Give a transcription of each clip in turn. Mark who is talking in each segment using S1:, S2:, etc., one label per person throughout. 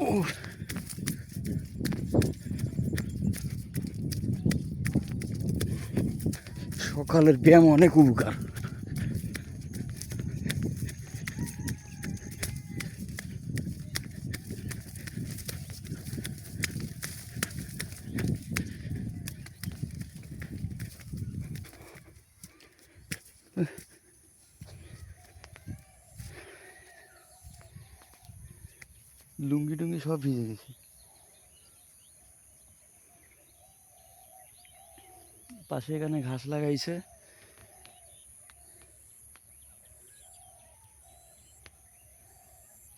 S1: ও সকালের ব্যায়াম অনেক উপকার। লুঙ্গি টুঙ্গি সব ভিজে গেছে। পাশে এখানে ঘাস লাগাইছে।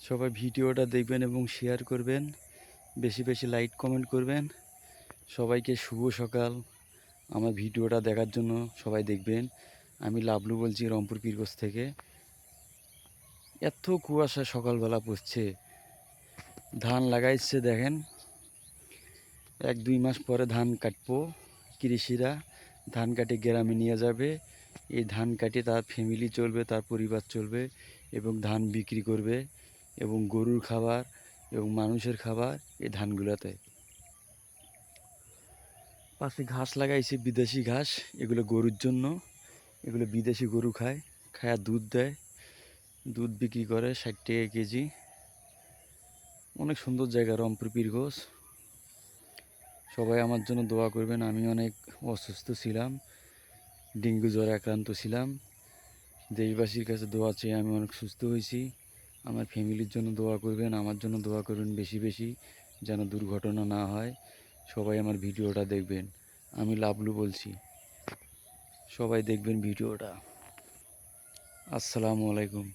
S1: সবাই ভিডিওটা দেখবেন এবং শেয়ার করবেন, বেশি বেশি লাইক কমেন্ট করবেন। সবাইকে শুভ সকাল। আমার ভিডিওটা দেখার জন্য সবাই দেখবেন। আমি লাবলু বলছি রংপুর পীরগঞ্জ থেকে। এত কুয়াশা সকালবেলা পড়ছে। ধান লাগাইছে দেখেন, 1-2 মাস পরে ধান কাটবো। কৃষিরা ধান কাটে গ্রামে নিয়ে যাবে। এই ধান কাটে তার ফ্যামিলি চলবে, তার পরিবার চলবে এবং ধান বিক্রি করবে এবং গরুর খাবার এবং মানুষের খাবার এই ধানগুলোতে। পাশে ঘাস লাগাইছে, বিদেশি ঘাস। এগুলো গরুর জন্য। এগুলো বিদেশি গরু খায়, খায় দুধ দেয়। দুধ বিক্রি করে 60 টাকা কেজি। অনেক সুন্দর জায়গা রংপুর পীরগঞ্জ। সবাই আমার জন্য দোয়া করবেন। আমি অনেক অসুস্থ ছিলাম, ডেঙ্গু জ্বরে আক্রান্ত ছিলাম। দেশবাসীর কাছে দোয়া চেয়ে আমি অনেক সুস্থ হয়েছি। আমার ফ্যামিলির জন্য দোয়া করবেন, আমার জন্য দোয়া করবেন বেশি বেশি, যেন দুর্ঘটনা না হয়। সবাই আমার ভিডিওটা দেখবেন। আমি লাবলু বলছি, সবাই দেখবেন ভিডিওটা। আসসালামু আলাইকুম।